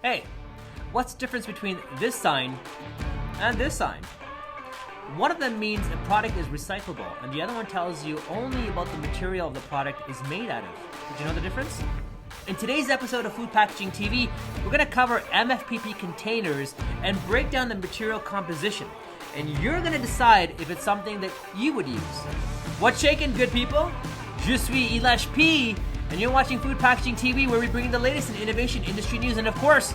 Hey, what's the difference between this sign and this sign? One of them means a product is recyclable, and the other one tells you only about the material the product is made out of. Did you know the difference? In today's episode of Food Packaging TV, we're going to cover MFPP containers and break down the material composition. And you're going to decide if it's something that you would use. What's shaking, good people? Je suis Elish P, and you're watching Food Packaging TV, where we bring you the latest in innovation, industry news, and of course,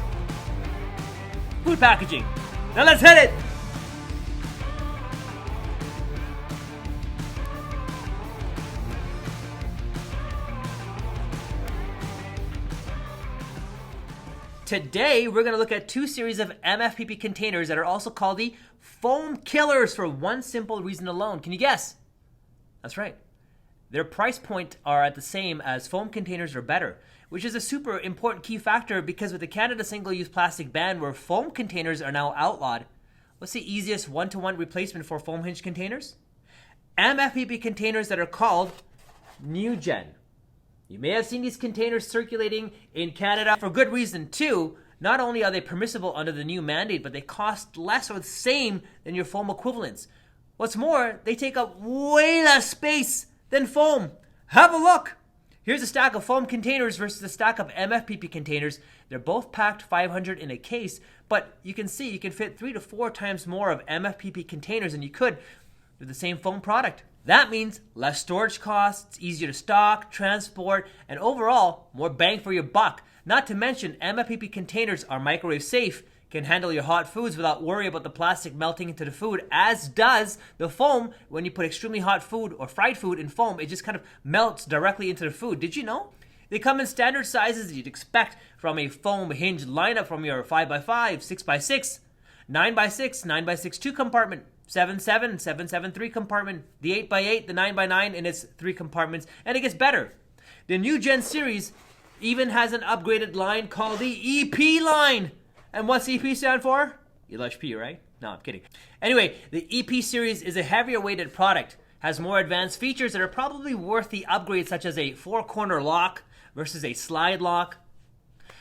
food packaging. Now let's hit it! Today, we're going to look at two series of MFPP containers that are also called the foam killers for one simple reason alone. Can you guess? That's right. Their price point are at the same as foam containers or better, which is a super important key factor because with the Canada single-use plastic ban where foam containers are now outlawed, what's the easiest one-to-one replacement for foam hinged containers? MFPP containers that are called New Gen. You may have seen these containers circulating in Canada for good reason too. Not only are they permissible under the new mandate, but they cost less or the same than your foam equivalents. What's more, they take up way less space than foam. Have a look! Here's a stack of foam containers versus a stack of MFPP containers. They're both packed 500 in a case, but you can see you can fit 3 to 4 times more of MFPP containers than you could with the same foam product. That means less storage costs, easier to stock, transport, and overall, more bang for your buck. Not to mention, MFPP containers are microwave safe, can handle your hot foods without worry about the plastic melting into the food, as does the foam. When you put extremely hot food or fried food in foam, it just kind of melts directly into the food. Did you know? They come in standard sizes that you'd expect from a foam hinged lineup from your 5x5, 6x6, 9x6, 9x6 2 compartment, 7x7, 7x7 3 compartment, the 8x8, the 9x9 in its 3 compartments, and it gets better. The New Gen series even has an upgraded line called the EP line. And what's EP stand for? Elish P, right? No, I'm kidding. Anyway, the EP series is a heavier weighted product, has more advanced features that are probably worth the upgrade, such as a 4-corner lock versus a slide lock.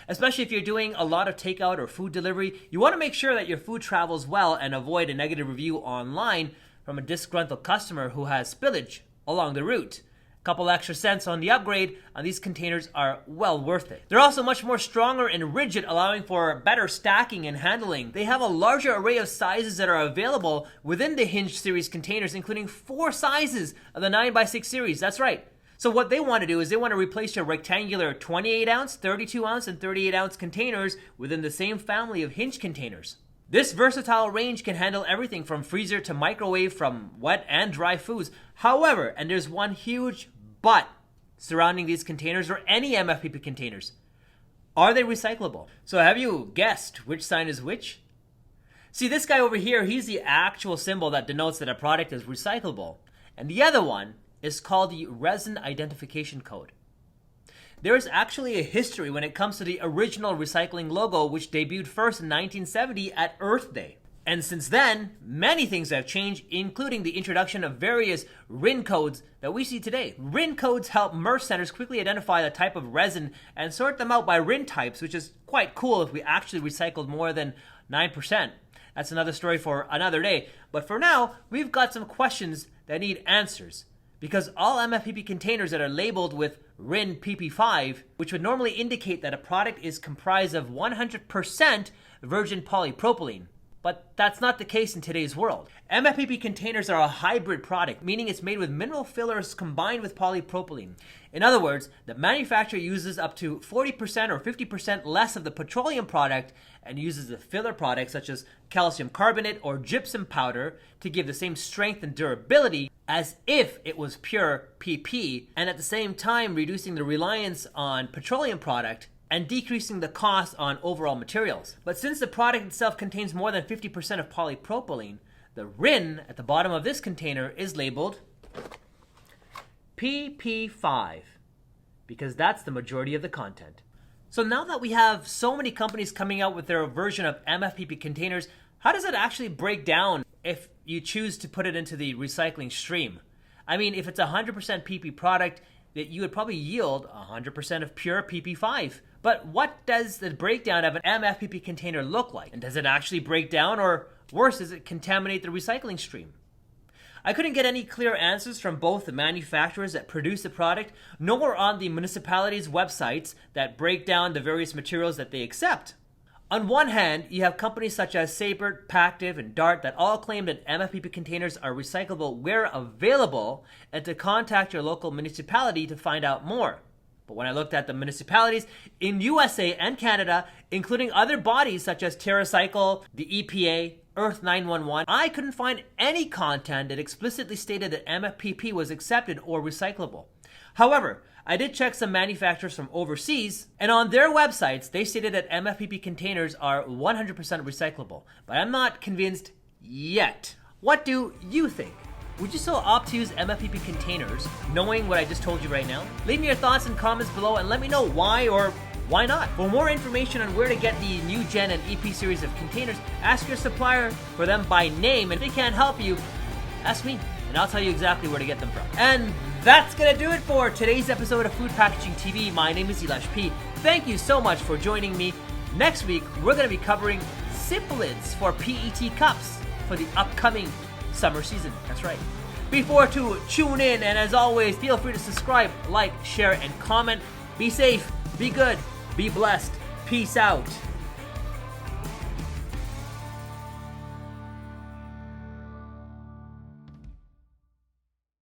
Especially if you're doing a lot of takeout or food delivery, you want to make sure that your food travels well and avoid a negative review online from a disgruntled customer who has spillage along the route. A couple extra cents on the upgrade on these containers are well worth it. They're also much more stronger and rigid, allowing for better stacking and handling. They have a larger array of sizes that are available within the Hinged series containers, including 4 sizes of the 9x6 series. That's right. So what they want to do is they want to replace your rectangular 28-ounce, 32-ounce, and 38-ounce containers within the same family of Hinged containers. This versatile range can handle everything from freezer to microwave, from wet and dry foods. However, and there's one huge but surrounding these containers or any MFPP containers, are they recyclable? So have you guessed which sign is which? See, this guy over here, he's the actual symbol that denotes that a product is recyclable. And the other one is called the resin identification code. There is actually a history when it comes to the original recycling logo, which debuted first in 1970 at Earth Day. And since then, many things have changed, including the introduction of various RIN codes that we see today. RIN codes help MRF centers quickly identify the type of resin and sort them out by RIN types, which is quite cool if we actually recycled more than 9%. That's another story for another day. But for now, we've got some questions that need answers. Because all MFPP containers that are labeled with RIN PP5, which would normally indicate that a product is comprised of 100% virgin polypropylene. But that's not the case in today's world. MFPP containers are a hybrid product, meaning it's made with mineral fillers combined with polypropylene. In other words, the manufacturer uses up to 40% or 50% less of the petroleum product and uses the filler products such as calcium carbonate or gypsum powder to give the same strength and durability as if it was pure PP, and at the same time reducing the reliance on petroleum product and decreasing the cost on overall materials. But since the product itself contains more than 50% of polypropylene, the RIN at the bottom of this container is labeled PP5 because that's the majority of the content. So now that we have so many companies coming out with their version of MFPP containers, how does it actually break down if you choose to put it into the recycling stream? I mean, if it's a 100% PP product, that you would probably yield 100% of pure PP5. But what does the breakdown of an MFPP container look like? And does it actually break down, or worse, does it contaminate the recycling stream? I couldn't get any clear answers from both the manufacturers that produce the product, nor on the municipalities' websites that break down the various materials that they accept. On one hand, you have companies such as Sabre, Pactiv, and Dart that all claim that MFPP containers are recyclable where available, and to contact your local municipality to find out more. But when I looked at the municipalities in USA and Canada, including other bodies such as TerraCycle, the EPA, Earth 911, I couldn't find any content that explicitly stated that MFPP was accepted or recyclable. However, I did check some manufacturers from overseas, and on their websites, they stated that MFPP containers are 100% recyclable. But I'm not convinced yet. What do you think? Would you still opt to use MFPP containers, knowing what I just told you right now? Leave me your thoughts and comments below and let me know why or why not. For more information on where to get the new Gen and EP series of containers, ask your supplier for them by name. And if they can't help you, ask me, and I'll tell you exactly where to get them from. And that's gonna do it for today's episode of Food Packaging TV. My name is Elash P. Thank you so much for joining me. Next week, we're gonna be covering sip lids for PET cups for the upcoming summer season. That's right. Be sure to tune in, and as always, feel free to subscribe, like, share, and comment. Be safe, be good, be blessed. Peace out.